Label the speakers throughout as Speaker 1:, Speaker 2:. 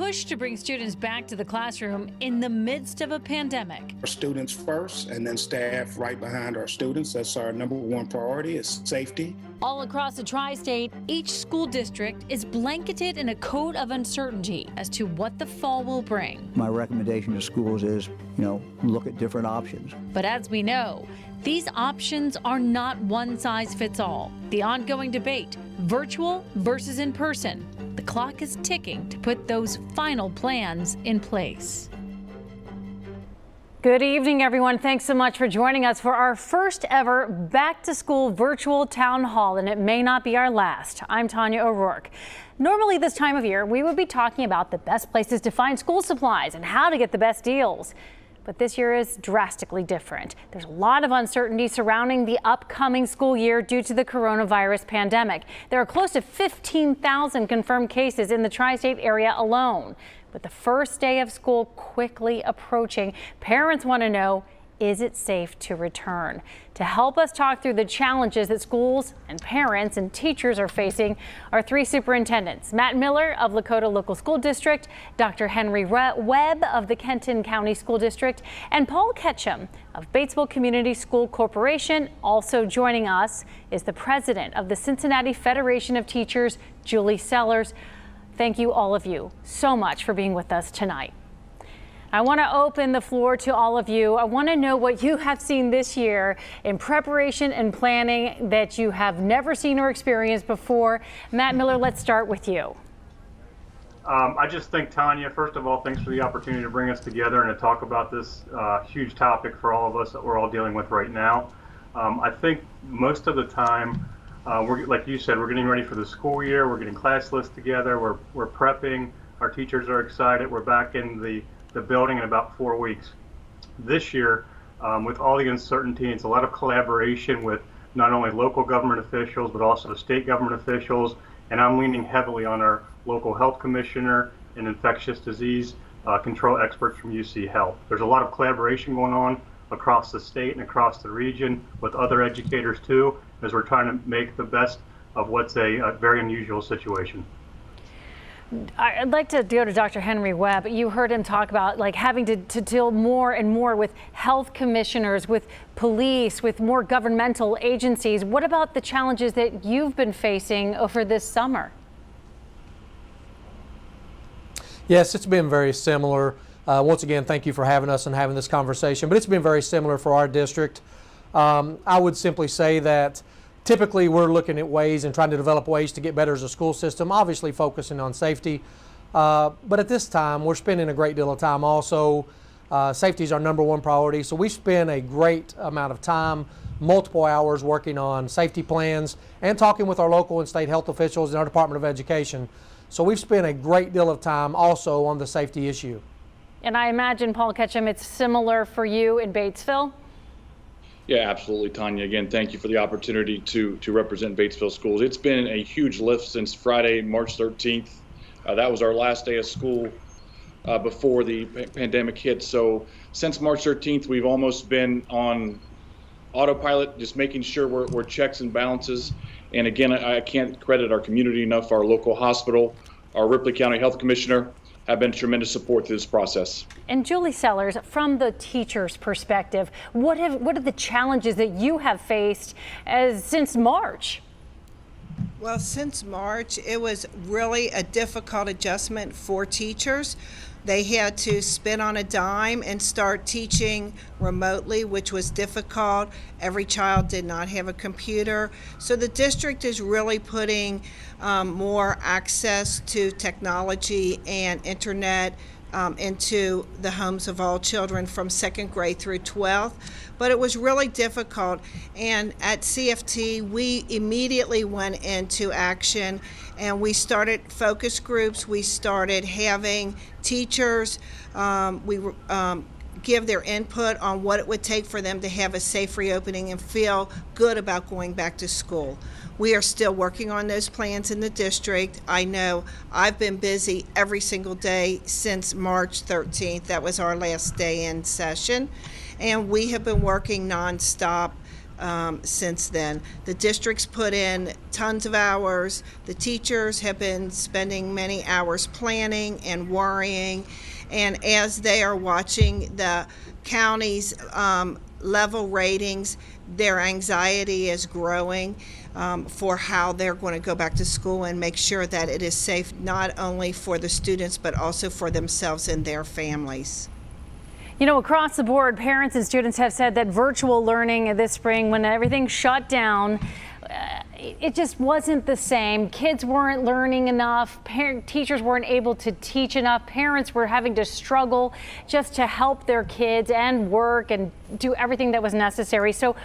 Speaker 1: push to bring students back to the classroom in the midst of a pandemic.
Speaker 2: Our students first, and then staff right behind our students. That's our number one priority, is safety.
Speaker 1: All across the tri-state, each school district is blanketed in a coat of uncertainty as to what the fall will bring.
Speaker 3: My recommendation to schools is, look at different options.
Speaker 1: But as we know, these options are not one size fits all. The ongoing debate, virtual versus in person, the clock is ticking to put those final plans in place. Good evening, everyone. Thanks so much for joining us for our first ever back to school virtual town hall, and it may not be our last. I'm Tanya O'Rourke. Normally this time of year, we would be talking about the best places to find school supplies and how to get the best deals. But this year is drastically different. There's a lot of uncertainty surrounding the upcoming school year due to the coronavirus pandemic. There are close to 15,000 confirmed cases in the tri-state area alone. With the first day of school quickly approaching, parents want to know, is it safe to return? To help us talk through the challenges that schools and parents and teachers are facing are three superintendents: Matt Miller of Lakota Local School District, Dr. Henry Webb of the Kenton County School District, and Paul Ketchum of Batesville Community School Corporation. Also joining us is the president of the Cincinnati Federation of Teachers, Julie Sellers. Thank you, all of you, so much for being with us tonight. I want to open the floor to all of you. I want to know what you have seen this year in preparation and planning that you have never seen or experienced before. Matt Miller, let's start with you.
Speaker 4: I just think, Tanya, first of all, thanks for the opportunity to bring us together and to talk about this huge topic for all of us that we're all dealing with right now. I think most of the time, like you said, we're getting ready for the school year. We're getting class lists together. We're prepping. Our teachers are excited. We're back in the building in about 4 weeks. This year, with all the uncertainty, it's a lot of collaboration with not only local government officials, but also state government officials. And I'm leaning heavily on our local health commissioner and infectious disease control experts from UC Health. There's a lot of collaboration going on across the state and across the region with other educators too, as we're trying to make the best of what's a very unusual situation.
Speaker 1: I'd like to go to Dr. Henry Webb. You heard him talk about having to deal more and more with health commissioners, with police, with more governmental agencies. What about the challenges that you've been facing over this summer?
Speaker 5: Yes, it's been very similar. Once again, thank you for having us and having this conversation, but it's been very similar for our district. I would simply say that typically we're looking at ways and trying to develop ways to get better as a school system, obviously focusing on safety. But at this time, we're spending a great deal of time also. Safety is our number one priority. So we spend a great amount of time, multiple hours working on safety plans and talking with our local and state health officials and our Department of Education. So we've spent a great deal of time also on the safety issue.
Speaker 1: And I imagine, Paul Ketchum, it's similar for you in Batesville?
Speaker 6: Yeah, absolutely, Tanya. Again, thank you for the opportunity to represent Batesville schools. It's been a huge lift since Friday, March 13th. That was our last day of school before the pandemic hit. So since March 13th, we've almost been on autopilot, just making sure we're checks and balances. And again, I can't credit our community enough. Our local hospital, our Ripley County Health Commissioner have been tremendous support through this process.
Speaker 1: And Julie Sellers, from the teacher's perspective, what are the challenges that you have faced since March?
Speaker 7: Well, since March, it was really a difficult adjustment for teachers. They had to spin on a dime and start teaching remotely, which was difficult. Every child did not have a computer. So the district is really putting more access to technology and internet into the homes of all children from 2nd grade through 12th. But it was really difficult. And at CFT, we immediately went into action and we started focus groups. We started having teachers give their input on what it would take for them to have a safe reopening and feel good about going back to school. We are still working on those plans in the district. I know I've been busy every single day since March 13th. That was our last day in session. And we have been working nonstop since then. The district's put in tons of hours. The teachers have been spending many hours planning and worrying. And as they are watching the county's level ratings, their anxiety is growing for how they're going to go back to school and make sure that it is safe not only for the students but also for themselves and their families.
Speaker 1: You know, across the board, parents and students have said that virtual learning this spring, when everything shut down, it just wasn't the same. Kids weren't learning enough. Teachers weren't able to teach enough. Parents were having to struggle just to help their kids and work and do everything that was necessary. So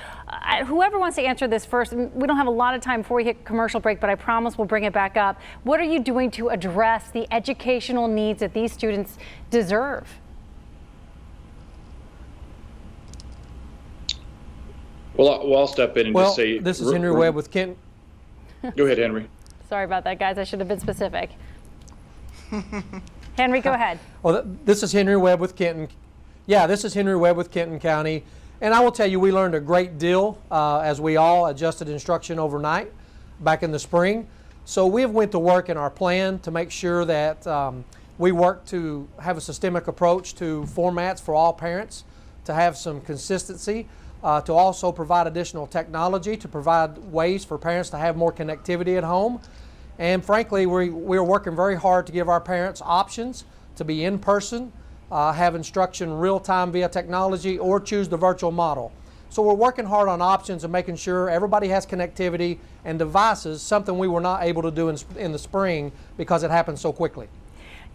Speaker 1: whoever wants to answer this first, we don't have a lot of time before we hit commercial break, but I promise we'll bring it back up. What are you doing to address the educational needs that these students deserve?
Speaker 6: Well, I'll step in and just say.
Speaker 5: This is Henry Webb with Kenton.
Speaker 6: Go ahead, Henry.
Speaker 1: Sorry about that, guys. I should have been specific. Henry, go ahead.
Speaker 5: Well, this is Henry Webb with Kenton. Yeah, this is Henry Webb with Kenton County. And I will tell you, we learned a great deal as we all adjusted instruction overnight back in the spring. So we have went to work in our plan to make sure that we work to have a systemic approach to formats for all parents, to have some consistency. To also provide additional technology, to provide ways for parents to have more connectivity at home. And frankly, we're working very hard to give our parents options to be in person, have instruction real time via technology, or choose the virtual model. So we're working hard on options and making sure everybody has connectivity and devices, something we were not able to do in the spring because it happened so quickly.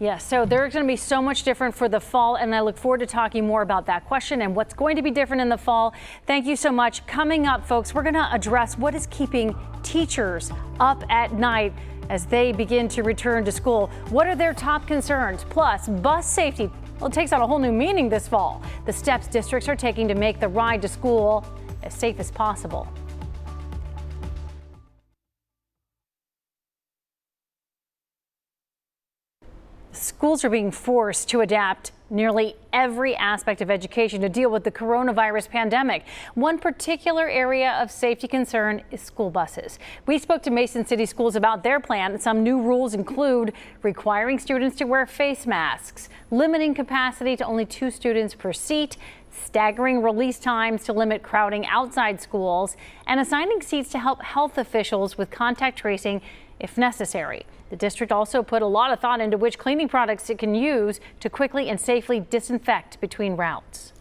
Speaker 1: Yes, so there's going to be so much different for the fall, and I look forward to talking more about that question and what's going to be different in the fall. Thank you so much. Coming up, folks, we're going to address what is keeping teachers up at night as they begin to return to school. What are their top concerns? Plus, bus safety. Well, it takes on a whole new meaning this fall. The steps districts are taking to make the ride to school as safe as possible. Schools are being forced to adapt nearly every aspect of education to deal with the coronavirus pandemic. One particular area of safety concern is school buses. We spoke to Mason City Schools about their plan. Some new rules include requiring students to wear face masks, limiting capacity to only 2 students per seat, staggering release times to limit crowding outside schools, and assigning seats to help health officials with contact tracing if necessary. The district also put a lot of thought into which cleaning products it can use to quickly and safely disinfect between routes.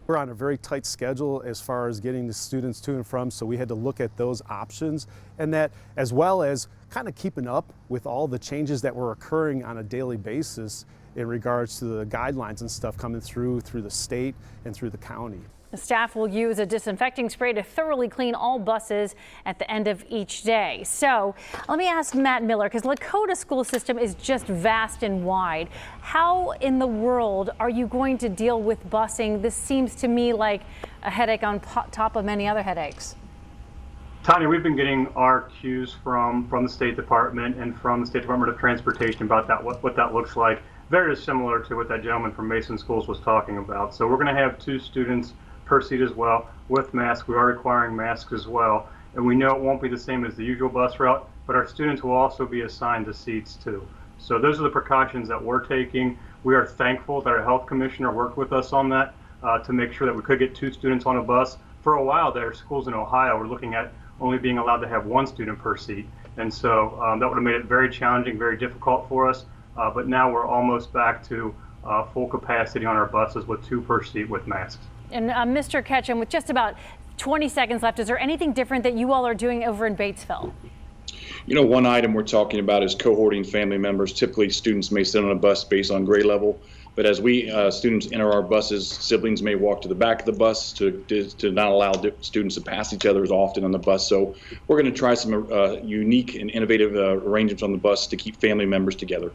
Speaker 8: We're on a very tight schedule as far as getting the students to and from, so we had to look at those options, and that as well as kind of keeping up with all the changes that were occurring on a daily basis in regards to the guidelines and stuff coming through the state and through the county.
Speaker 1: The staff will use a disinfecting spray to thoroughly clean all buses at the end of each day. So let me ask Matt Miller, because Lakota school system is just vast and wide. How in the world are you going to deal with busing? This seems to me like a headache on top of many other headaches.
Speaker 4: Tanya, we've been getting our cues from the State Department and from the State Department of Transportation about that, what that looks like. Very similar to what that gentleman from Mason Schools was talking about. So we're going to have 2 students per seat as well with masks. We are requiring masks as well. And we know it won't be the same as the usual bus route, but our students will also be assigned to seats too. So those are the precautions that we're taking. We are thankful that our health commissioner worked with us on that to make sure that we could get 2 students on a bus. For a while there, schools in Ohio were looking at only being allowed to have 1 student per seat. And so that would have made it very challenging, very difficult for us. But now we're almost back to full capacity on our buses with 2 per seat with masks.
Speaker 1: And Mr. Ketchum, with just about 20 seconds left, is there anything different that you all are doing over in Batesville?
Speaker 6: You know, one item we're talking about is cohorting family members. Typically, students may sit on a bus based on grade level, but as we students enter our buses, siblings may walk to the back of the bus to not allow students to pass each other as often on the bus. So we're going to try some unique and innovative arrangements on the bus to keep family members together.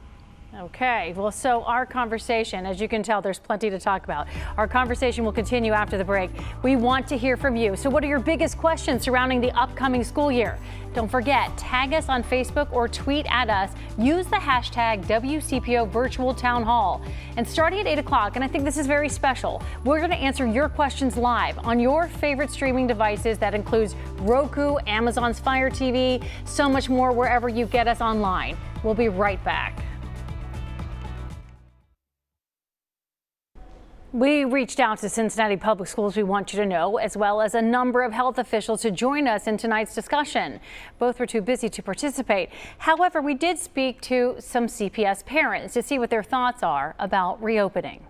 Speaker 1: Okay, well, so our conversation, as you can tell, there's plenty to talk about. Our conversation will continue after the break. We want to hear from you. So what are your biggest questions surrounding the upcoming school year? Don't forget, tag us on Facebook or tweet at us. Use the hashtag WCPO Virtual Town Hall. And starting at 8 o'clock, and I think this is very special, we're going to answer your questions live on your favorite streaming devices. That includes Roku, Amazon's Fire TV, so much more wherever you get us online. We'll be right back. We reached out to Cincinnati Public Schools, We Want You to Know, as well as a number of health officials to join us in tonight's discussion. Both were too busy to participate. However, we did speak to some CPS parents to see what their thoughts are about reopening.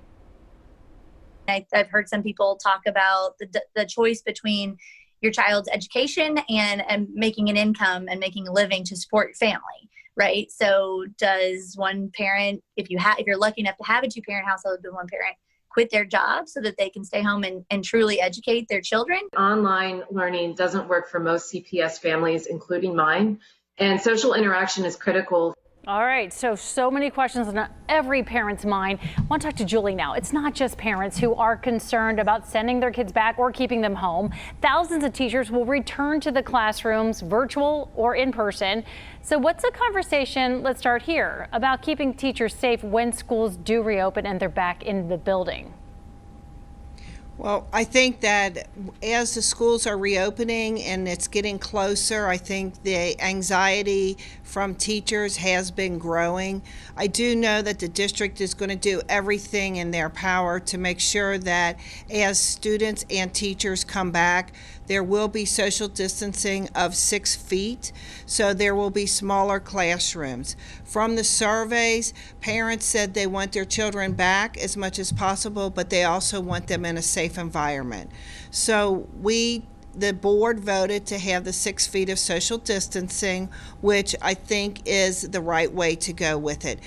Speaker 9: I've heard some people talk about the choice between your child's education and making an income and making a living to support your family, right? So does one parent, if you're lucky enough to have a two-parent household with one parent, quit their job so that they can stay home and truly educate their children?
Speaker 10: Online learning doesn't work for most CPS families, including mine, and social interaction is critical.
Speaker 1: All right, so many questions on every parent's mind. I want to talk to Julie now. It's not just parents who are concerned about sending their kids back or keeping them home. Thousands of teachers will return to the classrooms, virtual or in person. So what's the conversation, let's start here, about keeping teachers safe when schools do reopen and they're back in the building?
Speaker 7: Well, I think that as the schools are reopening and it's getting closer, I think the anxiety from teachers has been growing. I do know that the district is going to do everything in their power to make sure that as students and teachers come back, there will be social distancing of 6 feet, so there will be smaller classrooms. From the surveys, parents said they want their children back as much as possible, but they also want them in a safe environment. So the board voted to have the 6 feet of social distancing, which I think is the right way to go with it.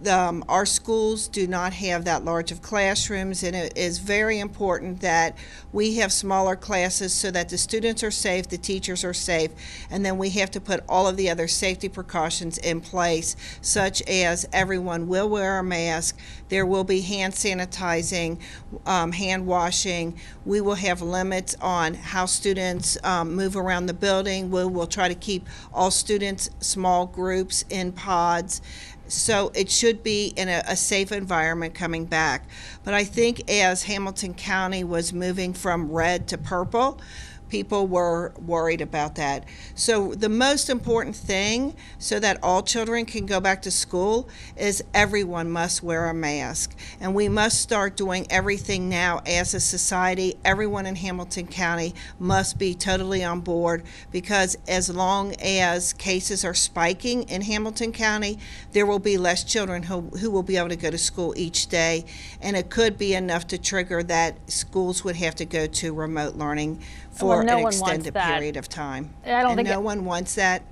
Speaker 7: Our schools do not have that large of classrooms, and it is very important that we have smaller classes so that the students are safe, the teachers are safe, and then we have to put all of the other safety precautions in place, such as everyone will wear a mask, there will be hand sanitizing, hand washing. We will have limits on how students move around the building. We will try to keep all students small groups in pods. So it should be in a safe environment coming back. But I think as Hamilton County was moving from red to purple, people were worried about that. So the most important thing so that all children can go back to school is everyone must wear a mask. And we must start doing everything now as a society. Everyone in Hamilton County must be totally on board, because as long as cases are spiking in Hamilton County, there will be less children who will be able to go to school each day. And it could be enough to trigger that schools would have to go to remote learning for an extended period of time.
Speaker 1: I don't think
Speaker 7: no one wants that.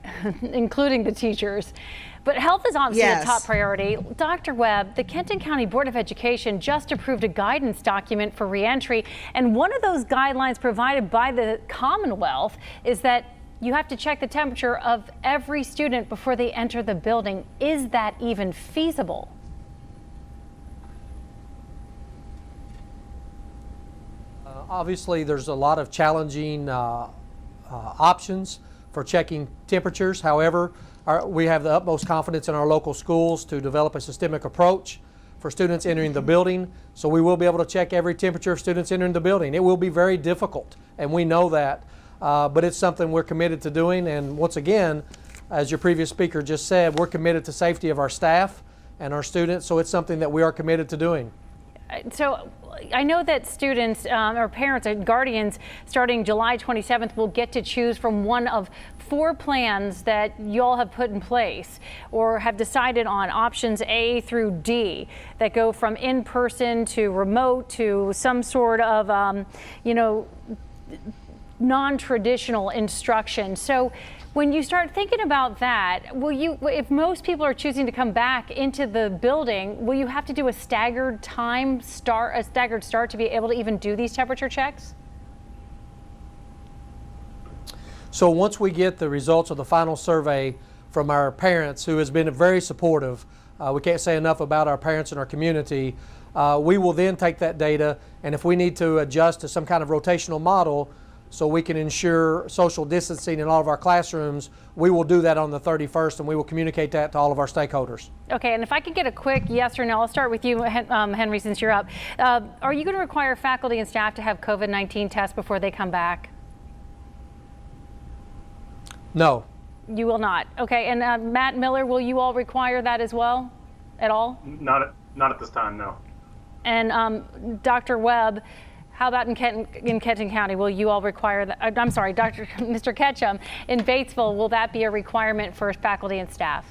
Speaker 1: Including the teachers. But health is obviously a top priority. Dr. Webb, the Kenton County Board of Education just approved a guidance document for reentry, and one of those guidelines provided by the Commonwealth is that you have to check the temperature of every student before they enter the building. Is that even feasible?
Speaker 5: Obviously, there's a lot of challenging options for checking temperatures. However, we have the utmost confidence in our local schools to develop a systemic approach for students entering the building. So we will be able to check every temperature of students entering the building. It will be very difficult, and we know that, but it's something we're committed to doing. And once again, as your previous speaker just said, we're committed to safety of our staff and our students, so it's something that we are committed to doing.
Speaker 1: So I know that students or parents and guardians starting July 27th will get to choose from one of 4 plans that you all have put in place or have decided on, options A through D, that go from in-person to remote to some sort of, non-traditional instruction. So when you start thinking about that, if most people are choosing to come back into the building, will you have to do a staggered start to be able to even do these temperature checks?
Speaker 5: So once we get the results of the final survey from our parents, who has been very supportive We can't say enough about our parents and our community. We will then take that data, and if we need to adjust to some kind of rotational model so we can ensure social distancing in all of our classrooms, we will do that on the 31st, and we will communicate that to all of our stakeholders.
Speaker 1: Okay, and if I could get a quick yes or no, I'll start with you, Henry, since you're up. Are you going to require faculty and staff to have COVID-19 tests before they come back?
Speaker 5: No.
Speaker 1: You will not. Okay, and Matt Miller, will you all require that as well, at all?
Speaker 4: Not at this time, no.
Speaker 1: And Dr. Webb, how about in Kenton County? Will you all require that? I'm sorry, Mr. Ketchum, in Batesville, will that be a requirement for faculty and staff?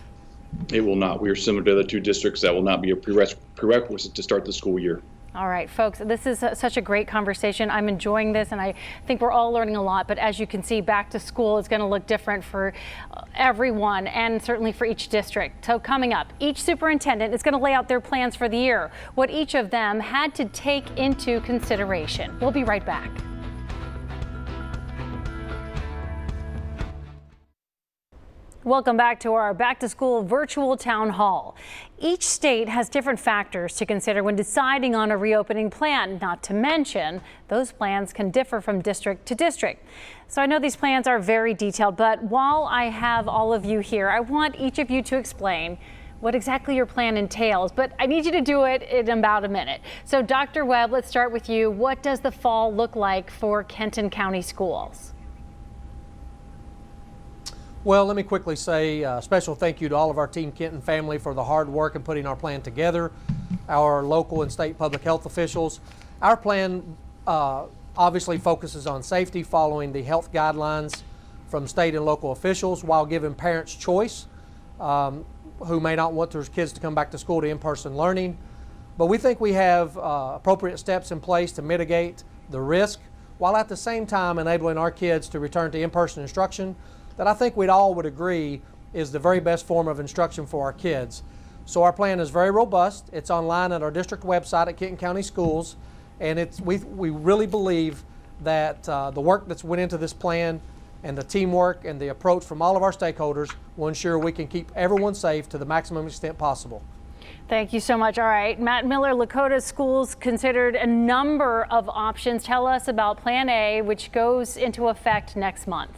Speaker 6: It will not. We are similar to the other two districts. That will not be a prerequisite to start the school year.
Speaker 1: All right, folks, this is such a great conversation. I'm enjoying this, and I think we're all learning a lot. But as you can see, back to school is going to look different for everyone and certainly for each district. So coming up, each superintendent is going to lay out their plans for the year, what each of them had to take into consideration. We'll be right back. Welcome back to our Back to School virtual town hall. Each state has different factors to consider when deciding on a reopening plan, not to mention those plans can differ from district to district. So I know these plans are very detailed, but while I have all of you here, I want each of you to explain what exactly your plan entails, but I need you to do it in about a minute. So Dr. Webb, let's start with you. What does the fall look like for Kenton County schools?
Speaker 5: Well, let me quickly say a special thank you to all of our Team Kenton family for the hard work in putting our plan together, our local and state public health officials. Our plan obviously focuses on safety, following the health guidelines from state and local officials while giving parents choice who may not want their kids to come back to school to in-person learning. But we think we have appropriate steps in place to mitigate the risk while at the same time enabling our kids to return to in-person instruction that I think we'd all would agree is the very best form of instruction for our kids. So our plan is very robust. It's online at our district website at Kenton County Schools, and we really believe that the work that's went into this plan and the teamwork and the approach from all of our stakeholders will ensure we can keep everyone safe to the maximum extent possible.
Speaker 1: Thank you so much. All right, Matt Miller, Lakota Schools considered a number of options. Tell us about Plan A, which goes into effect next month.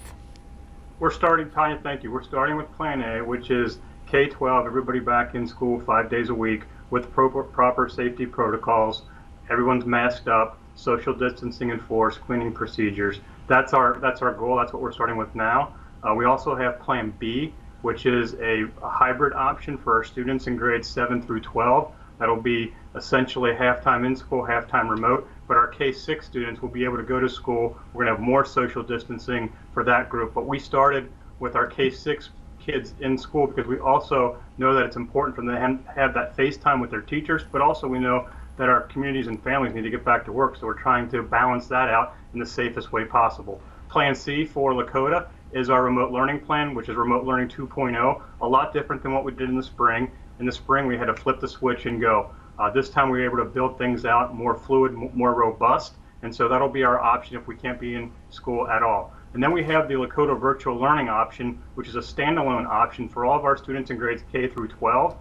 Speaker 4: We're starting, Tanya, thank you. We're starting with Plan A, which is K-12, everybody back in school 5 days a week with proper safety protocols. Everyone's masked up, social distancing enforced, cleaning procedures. That's our goal. That's what we're starting with now. We also have Plan B, which is a hybrid option for our students in grades 7 through 12. That'll be essentially half-time in school, half-time remote. But our K-6 students will be able to go to school. We're going to have more social distancing for that group. But we started with our K-6 kids in school because we also know that it's important for them to have that face time with their teachers, but also we know that our communities and families need to get back to work. So we're trying to balance that out in the safest way possible. Plan C for Lakota is our remote learning plan, which is Remote Learning 2.0, a lot different than what we did in the spring. In the spring, we had to flip the switch and go. This time we were able to build things out more fluid, more robust, and so that'll be our option if we can't be in school at all. And then we have the Lakota virtual learning option, which is a standalone option for all of our students in grades K through 12.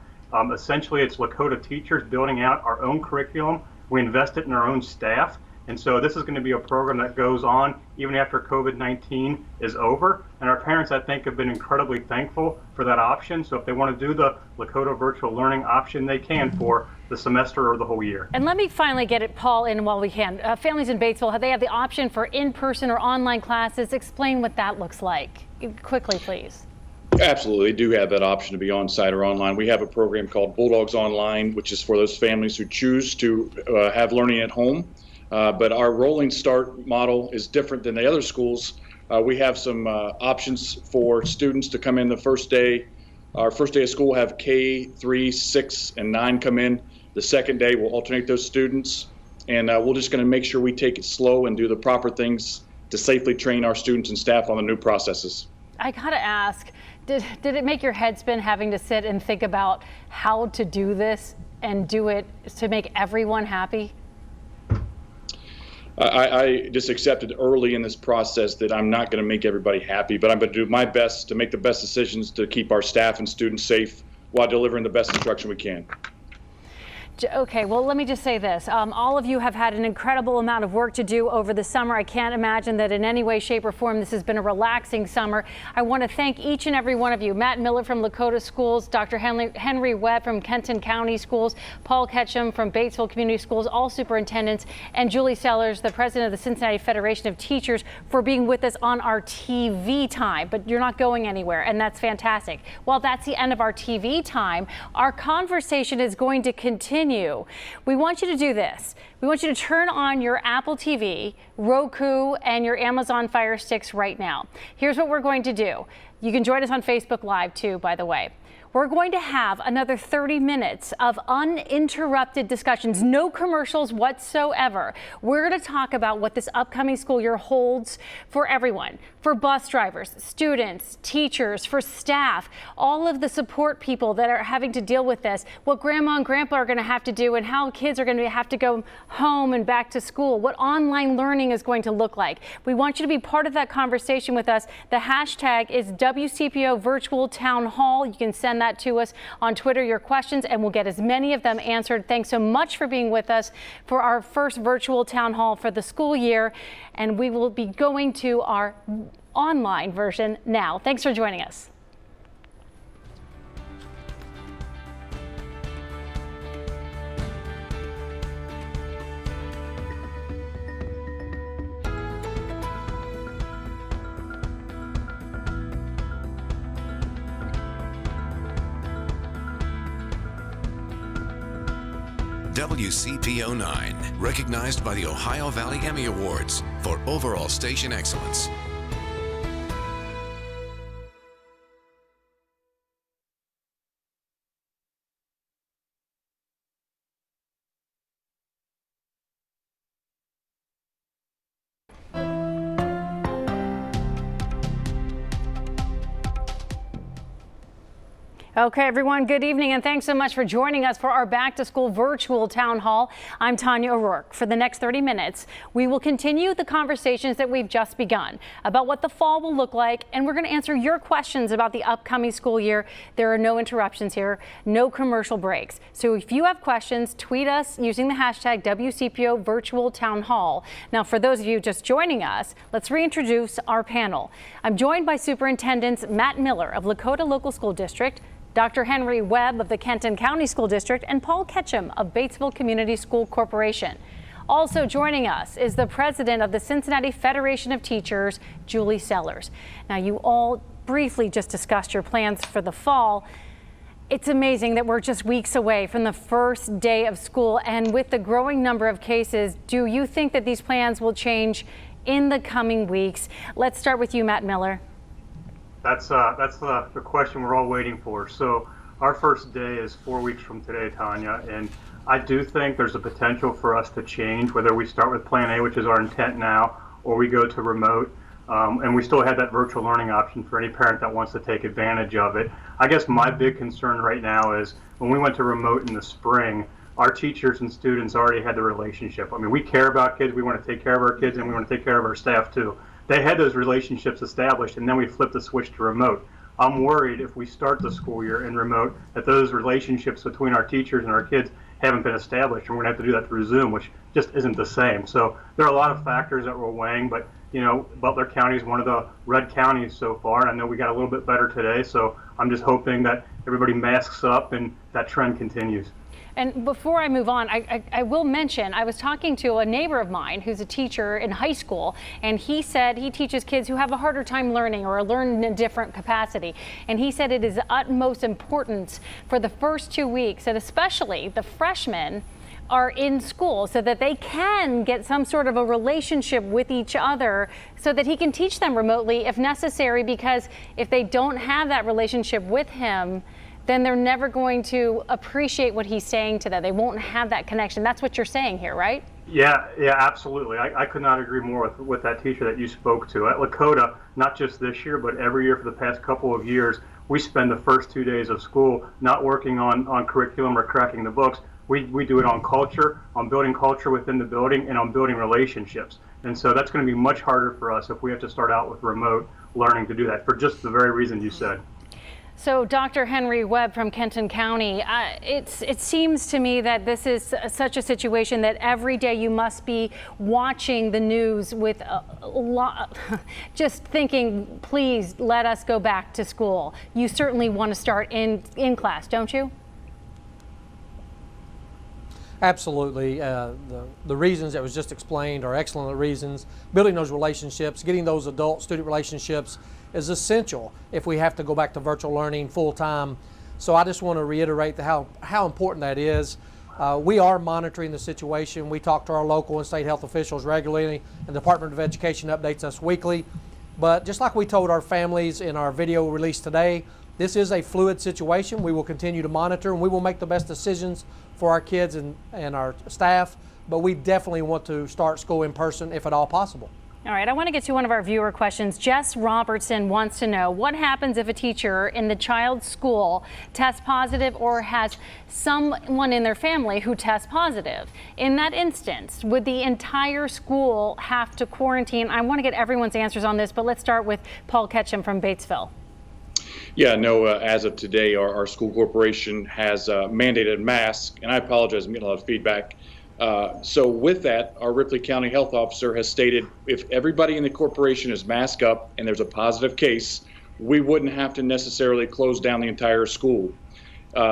Speaker 4: Essentially, it's Lakota teachers building out our own curriculum. We invest it in our own staff. And so this is going to be a program that goes on even after COVID-19 is over. And our parents, I think, have been incredibly thankful for that option. So if they want to do the Lakota virtual learning option, they can for the semester or the whole year.
Speaker 1: And let me finally get it, Paul, in while we can. Families in Batesville, they have the option for in-person or online classes. Explain what that looks like. Quickly, please.
Speaker 6: Absolutely, they do have that option to be on site or online. We have a program called Bulldogs Online, which is for those families who choose to have learning at home. But our rolling start model is different than the other schools. We have some options for students to come in the first day. Our first day of school have K, 6, and 9 come in. The second day we'll alternate those students, and we're just going to make sure we take it slow and do the proper things to safely train our students and staff on the new processes.
Speaker 1: I gotta ask, did it make your head spin having to sit and think about how to do this and do it to make everyone happy?
Speaker 6: I just accepted early in this process that I'm not going to make everybody happy, but I'm going to do my best to make the best decisions to keep our staff and students safe while delivering the best instruction we can.
Speaker 1: Okay, well, let me just say this. All of you have had an incredible amount of work to do over the summer. I can't imagine that in any way, shape, or form this has been a relaxing summer. I want to thank each and every one of you. Matt Miller from Lakota Schools, Dr. Henry Webb from Kenton County Schools, Paul Ketchum from Batesville Community Schools, all superintendents, and Julie Sellers, the president of the Cincinnati Federation of Teachers, for being with us on our TV time. But you're not going anywhere, and that's fantastic. Well, that's the end of our TV time. Our conversation is going to continue. We want you to do this. We want you to turn on your Apple TV, Roku, and your Amazon Fire Sticks right now. Here's what we're going to do. You can join us on Facebook Live too, by the way. We're going to have another 30 minutes of uninterrupted discussions, no commercials whatsoever. We're going to talk about what this upcoming school year holds for everyone, for bus drivers, students, teachers, for staff, all of the support people that are having to deal with this, what grandma and grandpa are going to have to do, and how kids are going to have to go home and back to school, what online learning is going to look like. We want you to be part of that conversation with us. The hashtag is WCPO Virtual Town Hall. You can send that to us on Twitter, your questions, and we'll get as many of them answered. Thanks so much for being with us for our first virtual town hall for the school year. And we will be going to our online version now. Thanks for joining us.
Speaker 11: WCPO 9, recognized by the Ohio Valley Emmy Awards for overall station excellence.
Speaker 1: Okay, everyone, good evening, and thanks so much for joining us for our back to school virtual town hall. I'm Tanya O'Rourke. For the next 30 minutes, we will continue the conversations that we've just begun about what the fall will look like, and we're going to answer your questions about the upcoming school year. There are no interruptions here, no commercial breaks. So if you have questions, tweet us using the hashtag WCPO Virtual Town Hall. Now, for those of you just joining us, let's reintroduce our panel. I'm joined by Superintendents Matt Miller of Lakota Local School District, Dr. Henry Webb of the Kenton County School District, and Paul Ketchum of Batesville Community School Corporation. Also joining us is the president of the Cincinnati Federation of Teachers, Julie Sellers. Now, you all briefly just discussed your plans for the fall. It's amazing that we're just weeks away from the first day of school, and with the growing number of cases, do you think that these plans will change in the coming weeks? Let's start with you, Matt Miller.
Speaker 4: That's the question we're all waiting for. So our first day is 4 weeks from today, Tanya, and I do think there's a potential for us to change, whether we start with Plan A, which is our intent now, or we go to remote. And we still have that virtual learning option for any parent that wants to take advantage of it. I guess my big concern right now is when we went to remote in the spring, our teachers and students already had the relationship. I mean, we care about kids, we want to take care of our kids, and we want to take care of our staff too. They had those relationships established, and then we flipped the switch to remote. I'm worried if we start the school year in remote that those relationships between our teachers and our kids haven't been established, and we're going to have to do that through Zoom, which just isn't the same. So there are a lot of factors that we're weighing, but you know, Butler County is one of the red counties so far, and I know we got a little bit better today, so I'm just hoping that everybody masks up and that trend continues.
Speaker 1: And before I move on, I will mention, I was talking to a neighbor of mine who's a teacher in high school, and he said he teaches kids who have a harder time learning or learn in a different capacity. And he said it is utmost importance for the first 2 weeks, and especially the freshmen are in school so that they can get some sort of a relationship with each other so that he can teach them remotely if necessary, because if they don't have that relationship with him, then they're never going to appreciate what he's saying to them. They won't have that connection. That's what you're saying here, right?
Speaker 4: Yeah, absolutely. I could not agree more with that teacher that you spoke to. At Lakota, not just this year, but every year for the past couple of years, we spend the first 2 days of school not working on curriculum or cracking the books. We do it on culture, on building culture within the building, and on building relationships. And so that's going to be much harder for us if we have to start out with remote learning to do that, for just the very reason you said.
Speaker 1: So, Dr. Henry Webb from Kenton County, it seems to me that this is such a situation that every day you must be watching the news with a lot, just thinking, please let us go back to school. You certainly want to start in class, don't you?
Speaker 5: Absolutely. The reasons that was just explained are excellent reasons. Building those relationships, getting those adult-student relationships is essential if we have to go back to virtual learning full-time. So I just want to reiterate how important that is. We are monitoring the situation. We talk to our local and state health officials regularly, and the Department of Education updates us weekly. But just like we told our families in our video release today, this is a fluid situation. We will continue to monitor, and we will make the best decisions for our kids and our staff, but we definitely want to start school in person if at all possible.
Speaker 1: All right, I want to get to one of our viewer questions. Jess Robertson wants to know what happens if a teacher in the child's school tests positive or has someone in their family who tests positive. In that instance, would the entire school have to quarantine? I want to get everyone's answers on this, but let's start with Paul Ketchum from Batesville.
Speaker 6: Yeah, no, as of today, our school corporation has mandated masks, and I apologize, I'm getting a lot of feedback. So with that, our Ripley County Health Officer has stated if everybody in the corporation is masked up and there's a positive case, we wouldn't have to necessarily close down the entire school.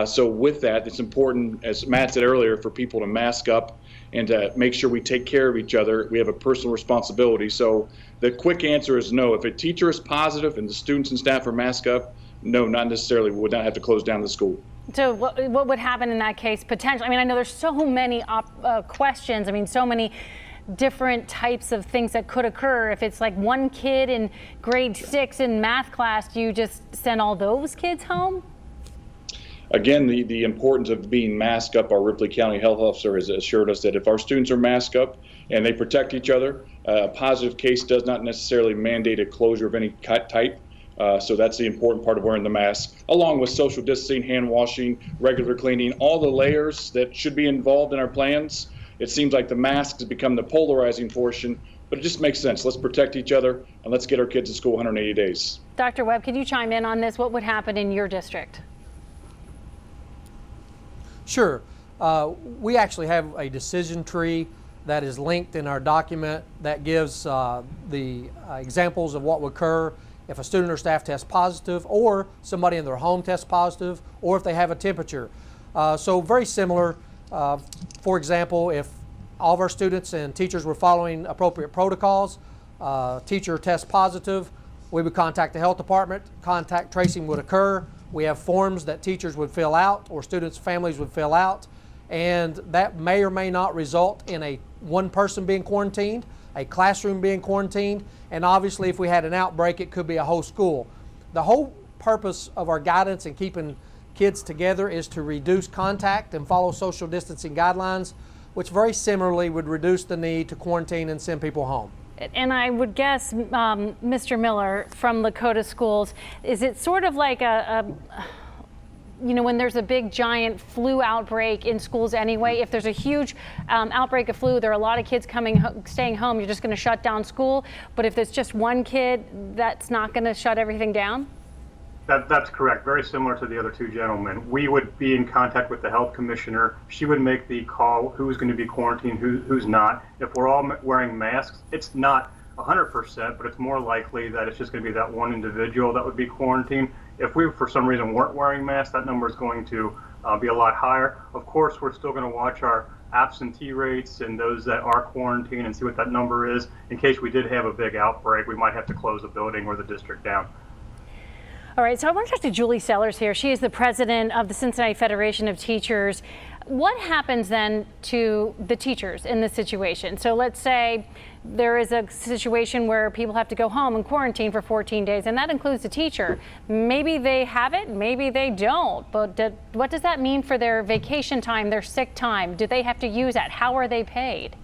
Speaker 6: So with that, it's important, as Matt said earlier, for people to mask up and to make sure we take care of each other. We have a personal responsibility. So the quick answer is no. If a teacher is positive and the students and staff are masked up, no, not necessarily. We would not have to close down the school.
Speaker 1: So what would happen in that case potentially? I mean, I know there's so many questions. I mean, so many different types of things that could occur. If it's like one kid in grade 6 in math class, do you just send all those kids home?
Speaker 6: Again, the importance of being masked up, our Ripley County Health Officer has assured us that if our students are masked up and they protect each other, a positive case does not necessarily mandate a closure of any type. So that's the important part of wearing the mask, along with social distancing, hand washing, regular cleaning, all the layers that should be involved in our plans. It seems like the mask has become the polarizing portion, but it just makes sense. Let's protect each other and let's get our kids to school 180 days.
Speaker 1: Dr. Webb, could you chime in on this? What would happen in your district?
Speaker 5: Sure. We actually have a decision tree that is linked in our document that gives the examples of what would occur if a student or staff tests positive, or somebody in their home tests positive, or if they have a temperature. So very similar. For example, if all of our students and teachers were following appropriate protocols, teacher tests positive, we would contact the health department, contact tracing would occur. We have forms that teachers would fill out or students' families would fill out, and that may or may not result in one person being quarantined, a classroom being quarantined, and obviously if we had an outbreak, it could be a whole school. The whole purpose of our guidance and keeping kids together is to reduce contact and follow social distancing guidelines, which very similarly would reduce the need to quarantine and send people home.
Speaker 1: And I would guess, Mr. Miller from Lakota Schools, is it sort of like when there's a big giant flu outbreak in schools anyway, if there's a huge outbreak of flu, there are a lot of kids staying home, you're just going to shut down school. But if there's just one kid, that's not going to shut everything down?
Speaker 4: That's correct. Very similar to the other two gentlemen. We would be in contact with the health commissioner. She would make the call who's going to be quarantined, who's not. If we're all wearing masks, it's not 100%, but it's more likely that it's just going to be that one individual that would be quarantined. If we, for some reason, weren't wearing masks, that number is going to be a lot higher. Of course, we're still going to watch our absentee rates and those that are quarantined and see what that number is. In case we did have a big outbreak, we might have to close the building or the district down.
Speaker 1: All right, so I want to talk to Julie Sellers here. She is the president of the Cincinnati Federation of Teachers. What happens then to the teachers in this situation? So let's say there is a situation where people have to go home and quarantine for 14 days, and that includes the teacher. Maybe they have it, maybe they don't, but what does that mean for their vacation time, their sick time? Do they have to use that? How are they paid?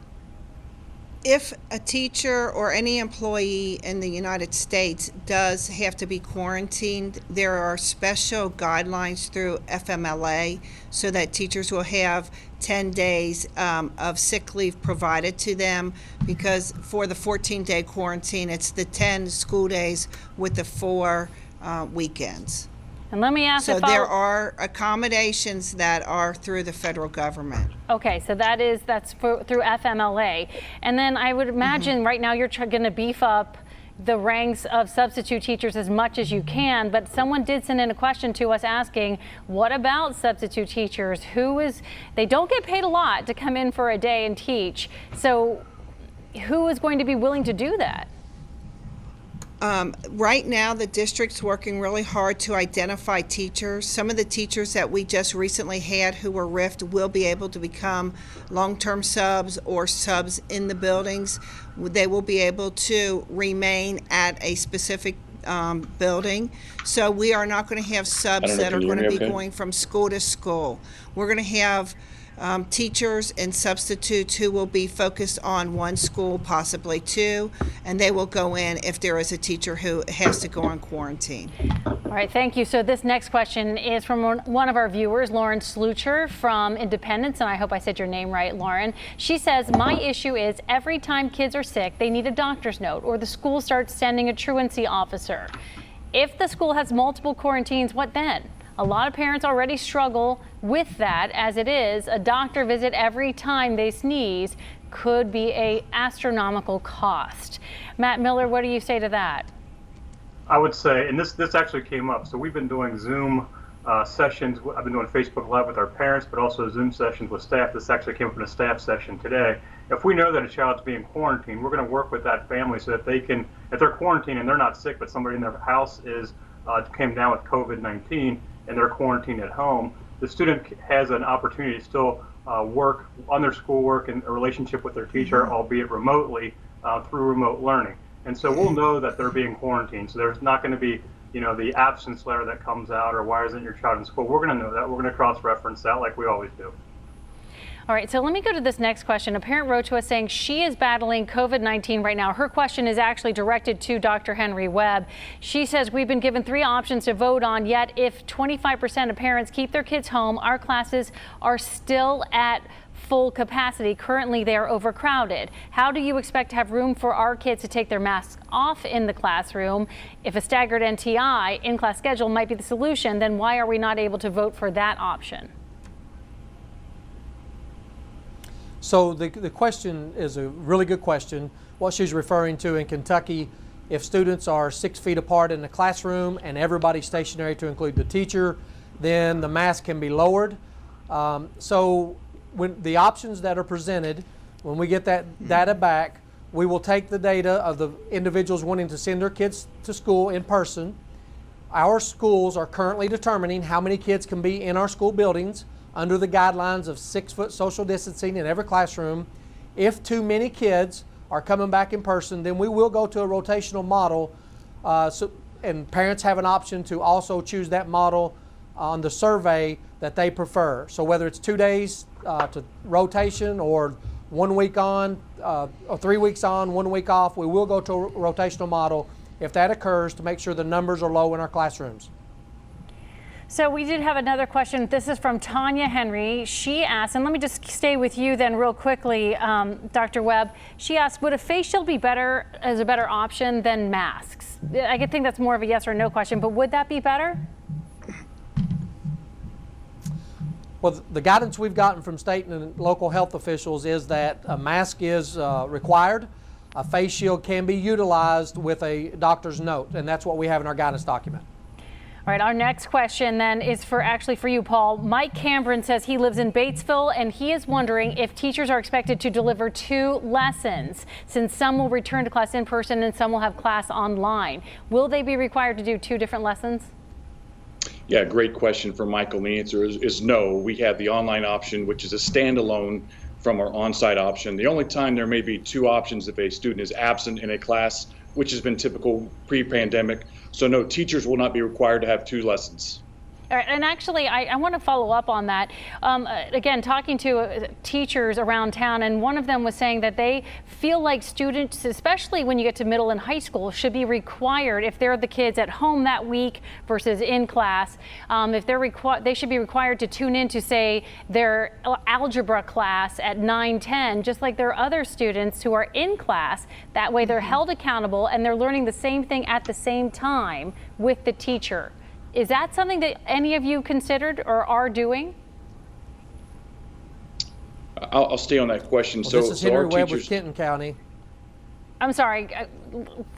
Speaker 7: If a teacher or any employee in the United States does have to be quarantined, there are special guidelines through FMLA so that teachers will have 10 days of sick leave provided to them, because for the 14-day quarantine, it's the 10 school days with the 4 weekends.
Speaker 1: And let me ask
Speaker 7: So
Speaker 1: if
Speaker 7: there are accommodations that are through the federal government.
Speaker 1: Okay, so that's through FMLA. And then I would imagine right now you're going to beef up the ranks of substitute teachers as much as you can, but someone did send in a question to us asking, what about substitute teachers? They don't get paid a lot to come in for a day and teach. So who is going to be willing to do that?
Speaker 7: Right now, the district's working really hard to identify teachers. Some of the teachers that we just recently had who were RIF'd will be able to become long-term subs or subs in the buildings. They will be able to remain at a specific building. So we are not going to have subs that are going to be going from school to school. We're going to have teachers and substitutes who will be focused on one school, possibly two, and they will go in if there is a teacher who has to go on quarantine.
Speaker 1: All right, thank you. So this next question is from one of our viewers, Lauren Slucher from Independence, and I hope I said your name right, Lauren. She says, my issue is every time kids are sick, they need a doctor's note, or the school starts sending a truancy officer. If the school has multiple quarantines, what then? A lot of parents already struggle with that as it is. A doctor visit every time they sneeze could be an astronomical cost. Matt Miller, what do you say to that?
Speaker 4: I would say, and this actually came up, so we've been doing Zoom sessions. I've been doing Facebook Live with our parents, but also Zoom sessions with staff. This actually came up in a staff session today. If we know that a child's being quarantined, we're going to work with that family so that they can, if they're quarantined and they're not sick, but somebody in their house came down with COVID-19, and they're quarantined at home, the student has an opportunity to still work on their schoolwork and a relationship with their teacher, albeit remotely, through remote learning. And so we'll know that they're being quarantined. So there's not going to be, the absence letter that comes out or why isn't your child in school. We're going to know that. We're going to cross-reference that like we always do.
Speaker 1: All right, so let me go to this next question. A parent wrote to us saying she is battling COVID-19 right now. Her question is actually directed to Dr. Henry Webb. She says, we've been given 3 options to vote on, yet if 25% of parents keep their kids home, our classes are still at full capacity. Currently, they are overcrowded. How do you expect to have room for our kids to take their masks off in the classroom? If a staggered NTI in-class schedule might be the solution, then why are we not able to vote for that option?
Speaker 5: So the question is a really good question. What she's referring to in Kentucky, if students are 6 feet apart in the classroom and everybody's stationary to include the teacher, then the mask can be lowered. So when the options that are presented, when we get that data back, we will take the data of the individuals wanting to send their kids to school in person. Our schools are currently determining how many kids can be in our school buildings under the guidelines of 6-foot social distancing in every classroom. If too many kids are coming back in person, then we will go to a rotational model, and parents have an option to also choose that model on the survey that they prefer. So whether it's 2 days to rotation or 1 week on, or 3 weeks on, 1 week off, we will go to a rotational model if that occurs to make sure the numbers are low in our classrooms.
Speaker 1: So we did have another question. This is from Tanya Henry. She asked, and let me just stay with you then real quickly, Dr. Webb. She asked, would a face shield be better as a better option than masks? I could think that's more of a yes or no question, but would that be better?
Speaker 5: Well, the guidance we've gotten from state and local health officials is that a mask is required. A face shield can be utilized with a doctor's note, and that's what we have in our guidance document.
Speaker 1: All right, our next question then is for you, Paul. Mike Cameron says he lives in Batesville and he is wondering if teachers are expected to deliver 2 lessons, since some will return to class in person and some will have class online. Will they be required to do 2 different lessons?
Speaker 6: Yeah, great question from Michael. And the answer is no. We have the online option, which is a standalone from our on-site option. The only time there may be 2 options if a student is absent in a class, which has been typical pre-pandemic. So no, teachers will not be required to have 2 lessons.
Speaker 1: All right, and actually, I want to follow up on that. Again, talking to teachers around town, and one of them was saying that they feel like students, especially when you get to middle and high school, should be required, if they're the kids at home that week versus in class, if they're they should be required to tune in to, say, their algebra class at 9:10, just like there are other students who are in class. That way they're held accountable and they're learning the same thing at the same time with the teacher. Is that something that any of you considered or are doing?
Speaker 6: I'll stay on that question.
Speaker 5: Well,
Speaker 6: So,
Speaker 5: this is
Speaker 6: so
Speaker 5: Henry
Speaker 6: our
Speaker 5: Webb
Speaker 6: teachers.
Speaker 5: with Kenton County.
Speaker 1: I'm sorry,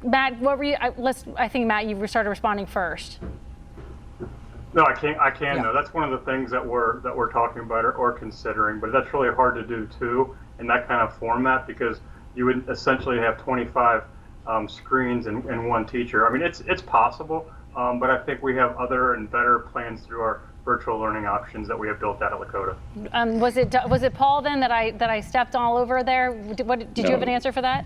Speaker 1: Matt, what were you, I think Matt, you started responding first.
Speaker 4: No, I can
Speaker 5: Yeah.
Speaker 4: though. That's one of the things that we're talking about or considering, but that's really hard to do too in that kind of format, because you would essentially have 25 screens and one teacher. I mean, it's possible, but I think we have other and better plans through our virtual learning options that we have built out at Lakota.
Speaker 1: Was it Paul then that I stepped all over there? Did you have an answer for that?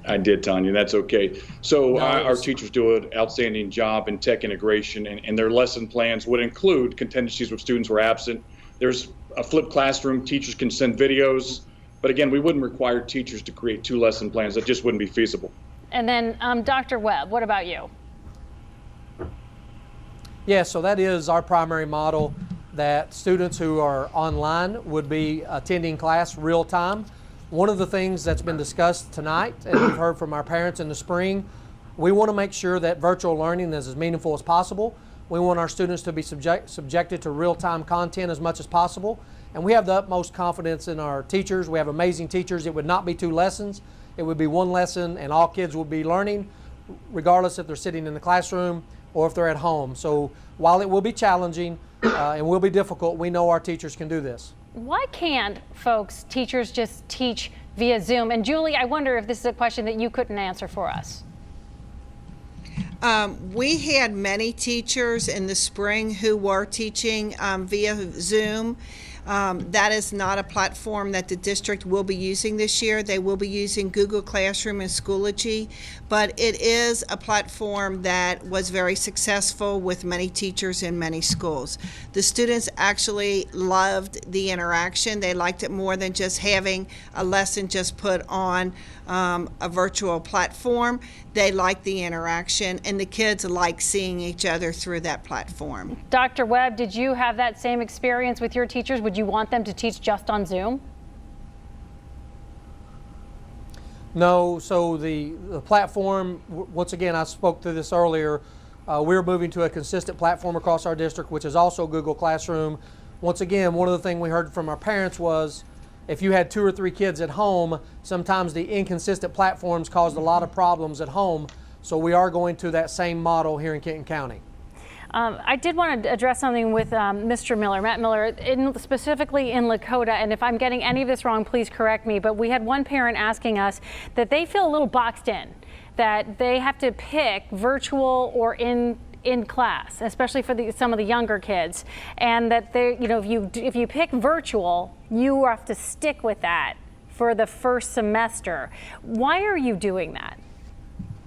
Speaker 6: I did, Tanya. That's okay. So
Speaker 5: No,
Speaker 6: our teachers do an outstanding job in tech integration, and their lesson plans would include contingencies when students were absent. There's a flipped classroom. Teachers can send videos, but again, we wouldn't require teachers to create 2 lesson plans. That just wouldn't be feasible.
Speaker 1: And then Dr. Webb, what about you?
Speaker 5: Yeah, so that is our primary model, that students who are online would be attending class real time. One of the things that's been discussed tonight, and we've heard from our parents in the spring, we want to make sure that virtual learning is as meaningful as possible. We want our students to be subjected to real-time content as much as possible. And we have the utmost confidence in our teachers. We have amazing teachers. It would not be 2 lessons. It would be 1 lesson, and all kids would be learning, regardless if they're sitting in the classroom or if they're at home. So while it will be challenging and will be difficult, we know our teachers can do this.
Speaker 1: Why can't teachers just teach via Zoom? And Julie, I wonder if this is a question that you couldn't answer for us.
Speaker 7: We had many teachers in the spring who were teaching via Zoom. That is not a platform that the district will be using this year. They will be using Google Classroom and Schoology, but it is a platform that was very successful with many teachers in many schools. The students actually loved the interaction. They liked it more than just having a lesson just put on a virtual platform. They like the interaction, and the kids like seeing each other through that platform.
Speaker 1: Dr. Webb, did you have that same experience with your teachers? Would you want them to teach just on Zoom?
Speaker 5: No, so the platform, once again, I spoke to this earlier, we're moving to a consistent platform across our district, which is also Google Classroom. Once again, one of the things we heard from our parents was, if you had 2 or 3 kids at home, sometimes the inconsistent platforms caused a lot of problems at home. So we are going to that same model here in Kenton County.
Speaker 1: I did want to address something with Mr. Miller, Matt Miller, specifically in Lakota, and if I'm getting any of this wrong, please correct me, but we had one parent asking us that they feel a little boxed in, that they have to pick virtual or in class, especially for some of the younger kids, and that they, if you pick virtual, you have to stick with for the first semester. Why are you doing that?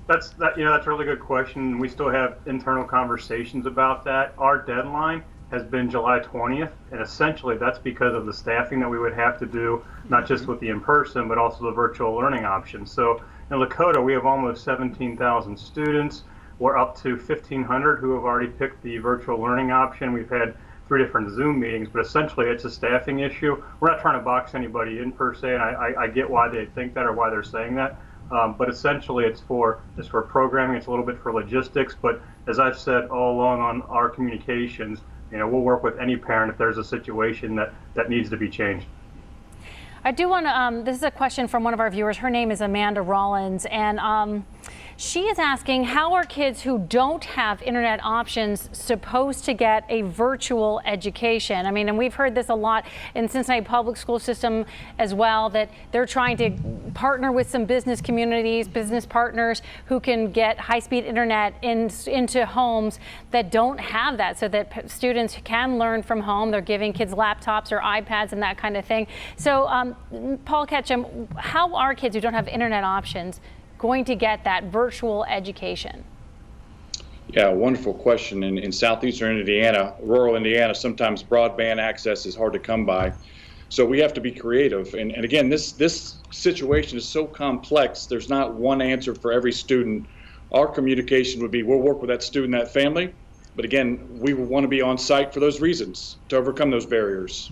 Speaker 4: That's a really good question. We still have internal conversations about that. Our deadline has been July 20th, and essentially that's because of the staffing that we would have to do, not just with the in-person, but also the virtual learning option. So in Lakota, we have almost 17,000 students. We're up to 1,500 who have already picked the virtual learning option. We've had 3 different Zoom meetings, but essentially it's a staffing issue. We're not trying to box anybody in per se, and I get why they think that or why they're saying that. But essentially it's for programming, it's a little bit for logistics, but as I've said all along on our communications, we'll work with any parent if there's a situation that needs to be changed.
Speaker 1: I do want to, this is a question from one of our viewers. Her name is Amanda Rollins, and she is asking, how are kids who don't have internet options supposed to get a virtual education? I mean, and we've heard this a lot in Cincinnati public school system as well, that they're trying to partner with some business communities, business partners who can get high-speed internet into homes that don't have that, so that students can learn from home. They're giving kids laptops or iPads and that kind of thing. So Paul Ketchum, how are kids who don't have internet options going to get that virtual education?
Speaker 6: Yeah, wonderful question. In southeastern Indiana, rural Indiana, sometimes broadband access is hard to come by. So we have to be creative. And again, this situation is so complex, there's not one answer for every student. Our communication would be, we'll work with that student, that family. But again, we want to be on site for those reasons, to overcome those barriers.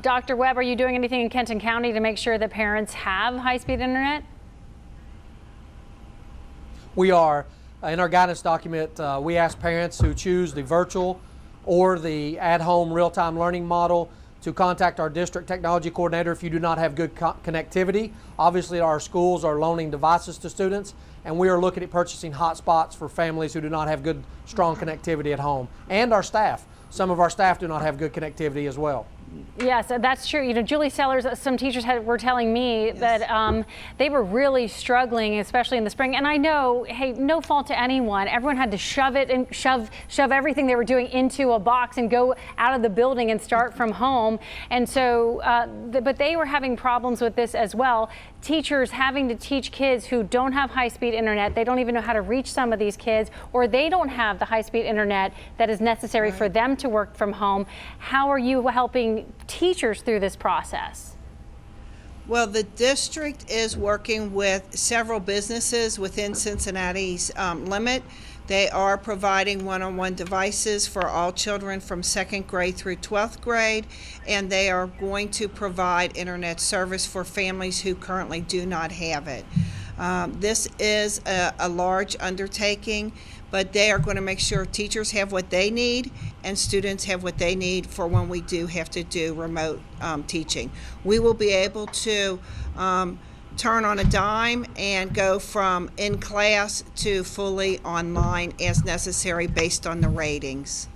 Speaker 1: Dr. Webb, are you doing anything in Kenton County to make sure that parents have high-speed internet?
Speaker 5: We are. in our guidance document, we ask parents who choose the virtual or the at-home real-time learning model to contact our district technology coordinator if you do not have good connectivity. Obviously, our schools are loaning devices to students, and we are looking at purchasing hotspots for families who do not have good, strong connectivity at home. And our staff. Some of our staff do not have good connectivity as well.
Speaker 1: Yes, that's true. You know, Julie Sellers, some teachers were telling me that they were really struggling, especially in the spring. And I know, hey, no fault to anyone. Everyone had to shove it and shove everything they were doing into a box and go out of the building and start from home. And so, but they were having problems with this as well. Teachers having to teach kids who don't have high-speed internet. They don't even know how to reach some of these kids, or they don't have the high-speed internet that is necessary for them to work from home. How are you helping teachers through this process?
Speaker 7: Well, the district is working with several businesses within Cincinnati's limit. They are providing one-on-one devices for all children from 2nd grade through 12th grade, and they are going to provide internet service for families who currently do not have it. This is a large undertaking, but they are going to make sure teachers have what they need and students have what they need for when we do have to do remote teaching. We will be able to turn on a dime and go from in class to fully online as necessary based on the ratings.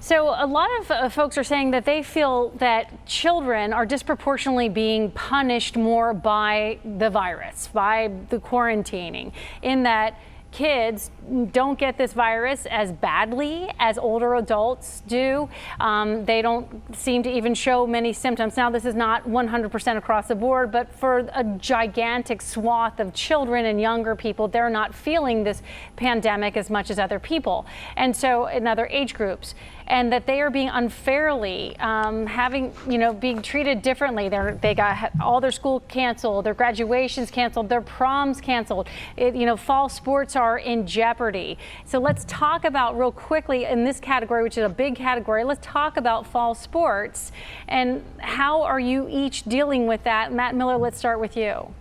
Speaker 1: So a lot of folks are saying that they feel that children are disproportionately being punished more by the virus, by the quarantining, in that kids don't get this virus as badly as older adults do. They don't seem to even show many symptoms. Now, this is not 100% across the board, but for a gigantic swath of children and younger people, they're not feeling this pandemic as much as other people. And so in other age groups, and that they are being unfairly being treated differently. They got all their school canceled, their graduations canceled, their proms canceled. Fall sports are in jeopardy. So let's talk about real quickly in this category, which is a big category. Let's talk about fall sports and how are you each dealing with that? Matt Miller, let's start with you.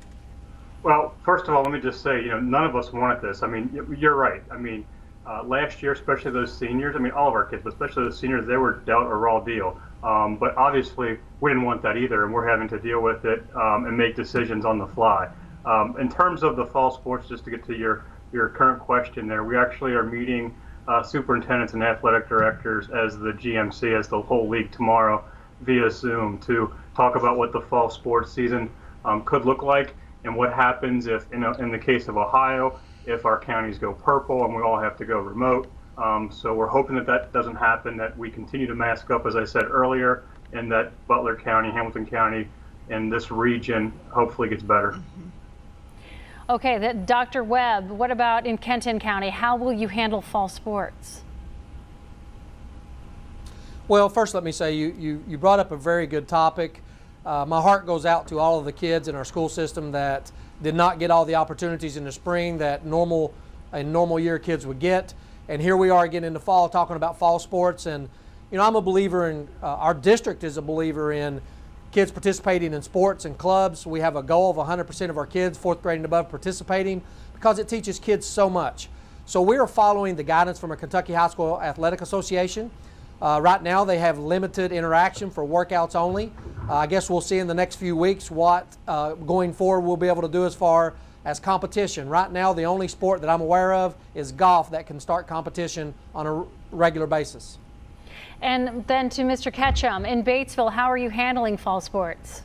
Speaker 4: Well, first of all, let me just say, none of us wanted this. I mean, you're right. I mean, last year, especially those seniors, all of our kids, but especially those seniors, they were dealt a raw deal. But obviously, we didn't want that either, and we're having to deal with it and make decisions on the fly. In terms of the fall sports, just to get to your current question there, we actually are meeting superintendents and athletic directors as the GMC, as the whole league tomorrow via Zoom to talk about what the fall sports season could look like and what happens if, in the case of Ohio, if our counties go purple and we all have to go remote. So we're hoping that doesn't happen, that we continue to mask up, as I said earlier, and that Butler County, Hamilton County, and this region hopefully gets better.
Speaker 1: Okay, Dr. Webb, what about in Kenton County? How will you handle fall sports?
Speaker 5: Well, first let me say you brought up a very good topic. My heart goes out to all of the kids in our school system that did not get all the opportunities in the spring that a normal year kids would get. And here we are again in the fall talking about fall sports. And, I'm a believer in, our district is a believer in kids participating in sports and clubs. We have a goal of 100% of our kids, 4th grade and above, participating because it teaches kids so much. So we are following the guidance from a Kentucky High School Athletic Association. Right now they have limited interaction for workouts only. I guess we'll see in the next few weeks what going forward we'll be able to do as far as competition. Right now the only sport that I'm aware of is golf that can start competition on a regular basis.
Speaker 1: And then to Mr. Ketchum, in Batesville, how are you handling fall sports?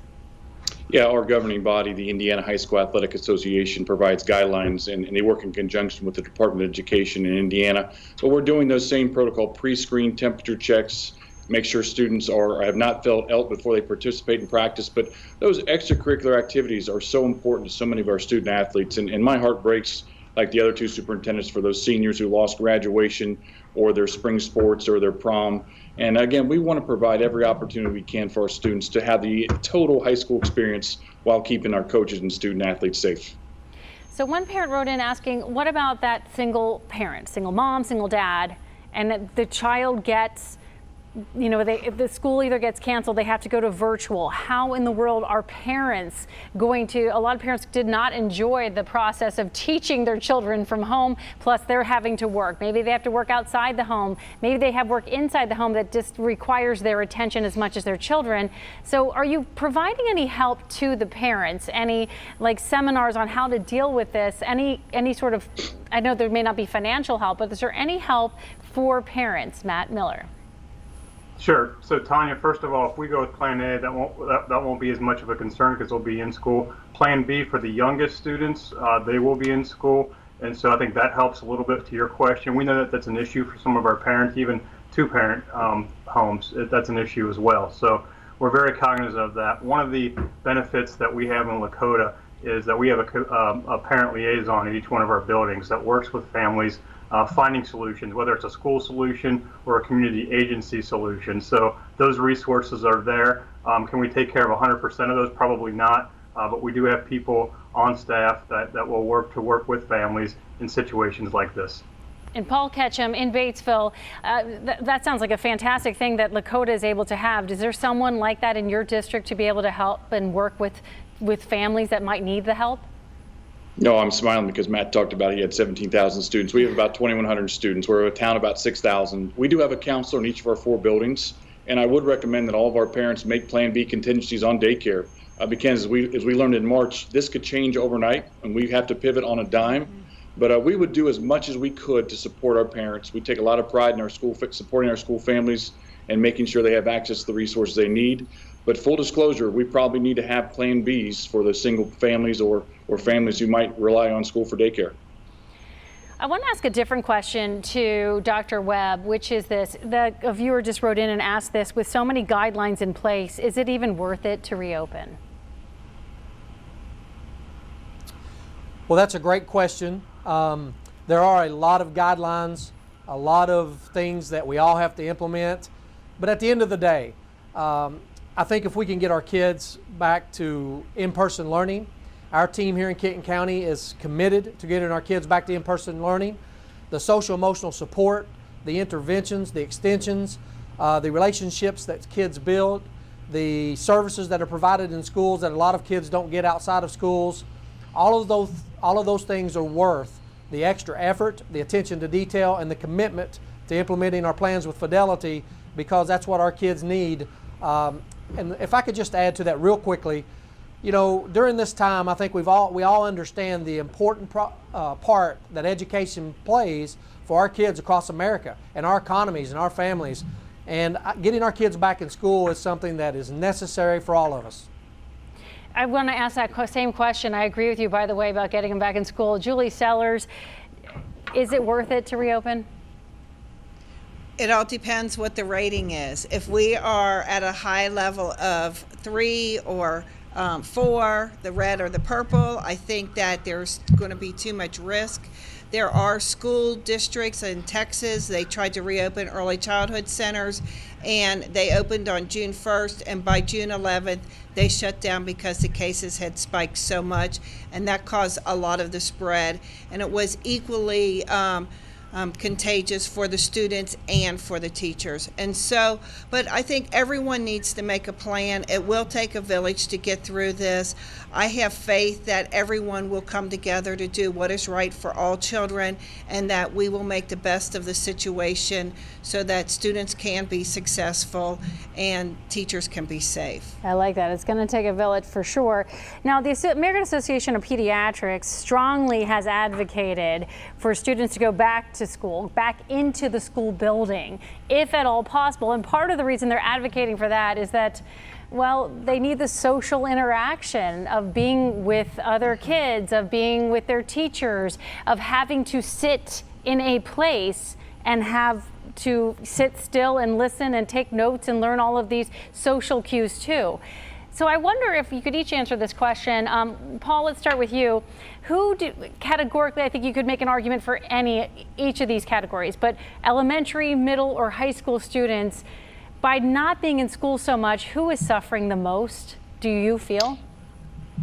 Speaker 6: Yeah, our governing body, the Indiana High School Athletic Association, provides guidelines, and they work in conjunction with the Department of Education in Indiana. So we're doing those same protocol, pre-screen temperature checks, make sure students have not felt ill before they participate in practice. But those extracurricular activities are so important to so many of our student athletes, and my heart breaks, like the other two superintendents, for those seniors who lost graduation or their spring sports or their prom. And again, we want to provide every opportunity we can for our students to have the total high school experience while keeping our coaches and student athletes safe.
Speaker 1: So one parent wrote in asking, what about that single parent, single mom, single dad, and the child gets you know, if the school either gets canceled, they have to go to virtual. How in the world are parents going to, a lot of parents did not enjoy the process of teaching their children from home, plus they're having to work. Maybe they have to work outside the home. Maybe they have work inside the home that just requires their attention as much as their children. So are you providing any help to the parents? Any like seminars on how to deal with this? Any sort of, I know there may not be financial help, but is there any help for parents? Matt Miller.
Speaker 4: Sure. So Tanya, first of all, if we go with Plan A, that won't be as much of a concern because they'll be in school. Plan B for the youngest students, they will be in school, and so I think that helps a little bit to your question. We know that that's an issue for some of our parents, even two-parent homes. That's an issue as well. So we're very cognizant of that. One of the benefits that we have in Lakota is that we have a parent liaison at each one of our buildings that works with families finding solutions, whether it's a school solution or a community agency solution. So those resources are there. Can we take care of 100% of those? Probably not, but we do have people on staff that will work with families in situations like this.
Speaker 1: And Paul Ketchum in Batesville, that sounds like a fantastic thing that Lakota is able to have. Is there someone like that in your district to be able to help and work with families that might need the help?
Speaker 6: No, I'm smiling because Matt talked about he had 17,000 students. We have about 2,100 students. We're a town about 6,000. We do have a counselor in each of our 4 buildings, and I would recommend that all of our parents make Plan B contingencies on daycare because as we learned in March, this could change overnight, and we have to pivot on a dime. But we would do as much as we could to support our parents. We take a lot of pride in our supporting our school families and making sure they have access to the resources they need. But full disclosure, we probably need to have Plan Bs for the single families or families who might rely on school for daycare.
Speaker 1: I want to ask a different question to Dr. Webb, which is this. A viewer just wrote in and asked this, with so many guidelines in place, is it even worth it to reopen?
Speaker 5: Well, that's a great question. There are a lot of guidelines, a lot of things that we all have to implement. But at the end of the day, I think if we can get our kids back to in-person learning, our team here in Kenton County is committed to getting our kids back to in-person learning. The social emotional support, the interventions, the extensions, the relationships that kids build, the services that are provided in schools that a lot of kids don't get outside of schools, all of those things are worth the extra effort, the attention to detail, and the commitment to implementing our plans with fidelity, because that's what our kids need. And if I could just add to that real quickly, you know, during this time, I think we all understand the important part that education plays for our kids across America and our economies and our families. And getting our kids back in school is something that is necessary for all of us.
Speaker 1: I want to ask that same question. I agree with you, by the way, about getting them back in school. Julie Sellers, is it worth it to reopen?
Speaker 7: It all depends what the rating is. If we are at a high level of 3 or 4, the red or the purple, I think that there's going to be too much risk. There are school districts in Texas, they tried to reopen early childhood centers, and they opened on June 1st, and by June 11th, they shut down because the cases had spiked so much, and that caused a lot of the spread. And it was equally contagious for the students and for the teachers. And so, but I think everyone needs to make a plan. It will take a village to get through this. I have faith that everyone will come together to do what is right for all children, and that we will make the best of the situation so that students can be successful and teachers can be safe.
Speaker 1: I like that. It's going to take a village for sure. Now, the American Association of Pediatrics strongly has advocated for students to go back to school, back into the school building, if at all possible. And part of the reason they're advocating for that is that, well, they need the social interaction of being with other kids, of being with their teachers, of having to sit in a place and have to sit still and listen and take notes and learn all of these social cues too. So I wonder if you could each answer this question. Paul, let's start with you. Categorically, I think you could make an argument for each of these categories, but elementary, middle, or high school students, by not being in school so much, who is suffering the most, do you feel?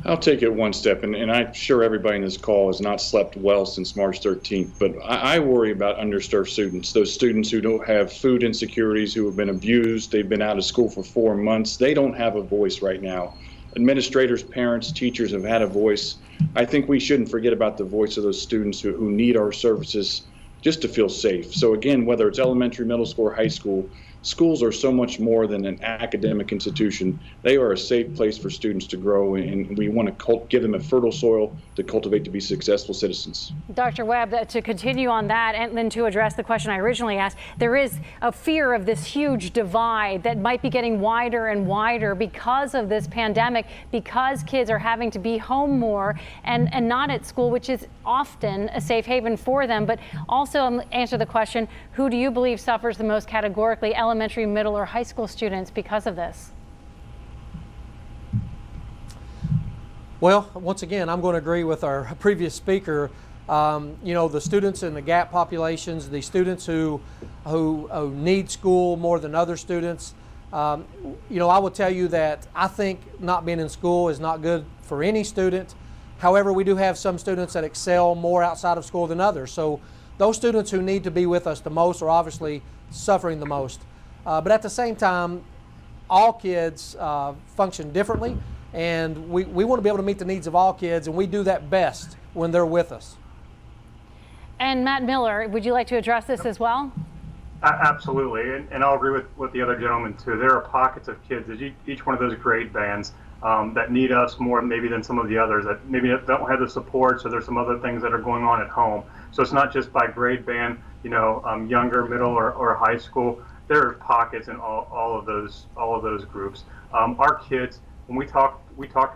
Speaker 6: I'll take it one step, and I'm sure everybody in this call has not slept well since March 13th, but I worry about underserved students, those students who don't have food insecurities, who have been abused, they've been out of school for 4 months. They don't have a voice right now. Administrators, parents, teachers have had a voice. I think we shouldn't forget about the voice of those students who need our services just to feel safe. So again, whether it's elementary, middle school, or high school, schools are so much more than an academic institution. They are a safe place for students to grow, and we want to give them a fertile soil to cultivate to be successful citizens.
Speaker 1: Dr. Webb, to continue on that and then to address the question I originally asked, there is a fear of this huge divide that might be getting wider and wider because of this pandemic, because kids are having to be home more and not at school, which is often a safe haven for them. But also answer the question, who do you believe suffers the most categorically, elementary, middle, or high school students because of this?
Speaker 5: Well, once again, I'm going to agree with our previous speaker. You know, the students in the gap populations, the students who need school more than other students. You know, I will tell you that I think not being in school is not good for any student. However, we do have some students that excel more outside of school than others. So those students who need to be with us the most are obviously suffering the most. But at the same time, all kids function differently, and we want to be able to meet the needs of all kids, and we do that best when they're with us.
Speaker 1: And Matt Miller, would you like to address this as well?
Speaker 4: Absolutely, and I'll agree with the other gentleman too. There are pockets of kids at each one of those grade bands that need us more maybe than some of the others that maybe don't have the support, so there's some other things that are going on at home. So it's not just by grade band, you know, younger, middle, or high school. There are pockets in all of those groups. Our kids, when we talk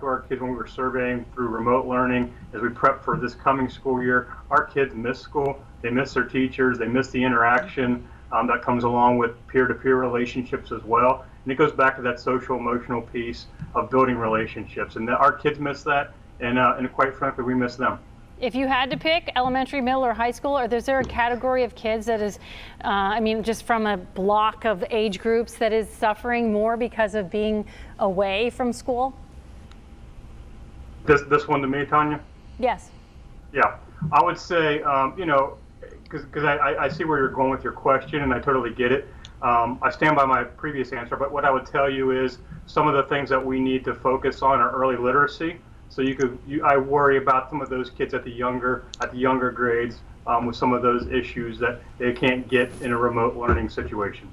Speaker 4: to our kids when we were surveying through remote learning as we prep for this coming school year, our kids miss school. They miss their teachers. They miss the interaction that comes along with peer-to-peer relationships as well. And it goes back to that social emotional piece of building relationships. And our kids miss that, and quite frankly, we miss them.
Speaker 1: If you had to pick elementary, middle, or high school, or is there a category of kids that is, I mean, just from a block of age groups that is suffering more because of being away from school?
Speaker 4: This one to me, Tanya?
Speaker 1: Yes.
Speaker 4: Yeah, I would say, you know, because I see where you're going with your question, and I totally get it. I stand by my previous answer, but what I would tell you is some of the things that we need to focus on are early literacy. So I worry about some of those kids at the younger grades with some of those issues that they can't get in a remote learning situation.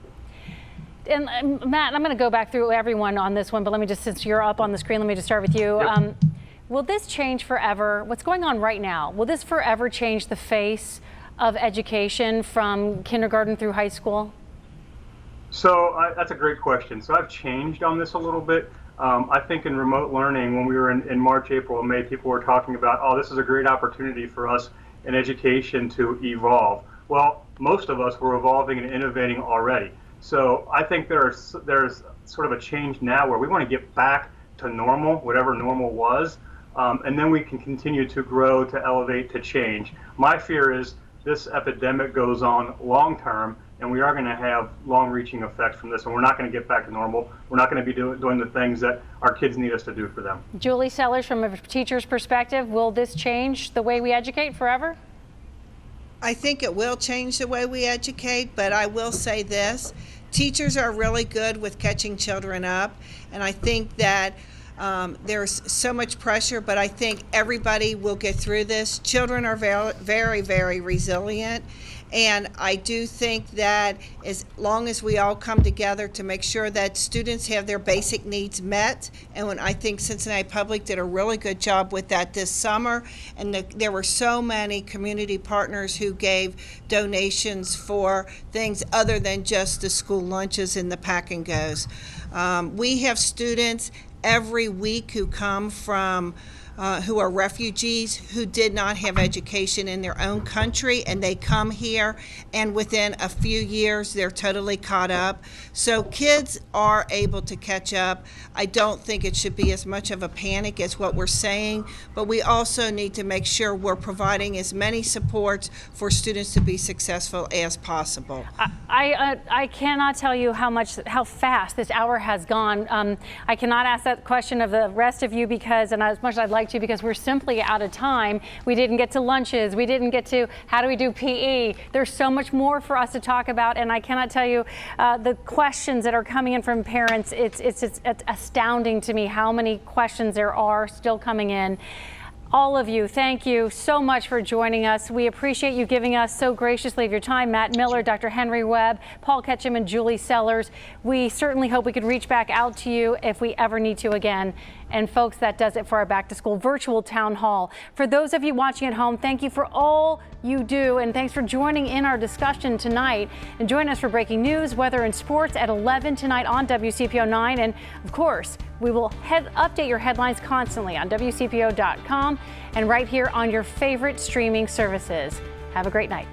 Speaker 1: And Matt, I'm going to go back through everyone on this one, but let me just, since you're up on the screen, let me just start with you.
Speaker 4: Yep.
Speaker 1: Will this change forever? What's going on right now? Will this forever change the face of education from kindergarten through high school?
Speaker 4: So that's a great question. So I've changed on this a little bit. I think in remote learning, when we were in March, April, and May, people were talking about, oh, this is a great opportunity for us in education to evolve. Well, most of us were evolving and innovating already. So I think there's sort of a change now where we want to get back to normal, whatever normal was, and then we can continue to grow, to elevate, to change. My fear is this epidemic goes on long term, and we are going to have long-reaching effects from this, and we're not going to get back to normal. We're not going to be doing the things that our kids need us to do for them.
Speaker 1: Julie Sellers, from a teacher's perspective, will this change the way we educate forever?
Speaker 7: I think it will change the way we educate, but I will say this. Teachers are really good with catching children up, and I think that there's so much pressure, but I think everybody will get through this. Children are very, very, very resilient. And I do think that as long as we all come together to make sure that students have their basic needs met, and when I think Cincinnati Public did a really good job with that this summer, and there were so many community partners who gave donations for things other than just the school lunches and the pack and goes. We have students every week who come from who are refugees who did not have education in their own country, and they come here, and within a few years they're totally caught up. So kids are able to catch up. I don't think it should be as much of a panic as what we're saying, but we also need to make sure we're providing as many supports for students to be successful as possible.
Speaker 1: I cannot tell you how fast this hour has gone. I cannot ask that question of the rest of you because, and as much as I'd like to, because we're simply out of time. We didn't get to lunches. We didn't get to how do we do PE. There's so much more for us to talk about, and I cannot tell you the questions that are coming in from parents. It's astounding to me how many questions there are still coming in. All of you, thank you so much for joining us. We appreciate you giving us so graciously of your time. Matt Miller, Dr. Henry Webb, Paul Ketchum, and Julie Sellers. We certainly hope we could reach back out to you if we ever need to again. And folks, that does it for our Back to School virtual town hall. For those of you watching at home, thank you for all you do, and thanks for joining in our discussion tonight. And join us for breaking news, weather, and sports at 11 tonight on WCPO 9. And of course, we will update your headlines constantly on WCPO.com and right here on your favorite streaming services. Have a great night.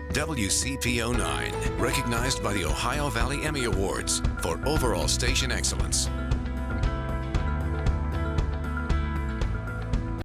Speaker 11: WCPO 9, recognized by the Ohio Valley Emmy Awards for overall station excellence.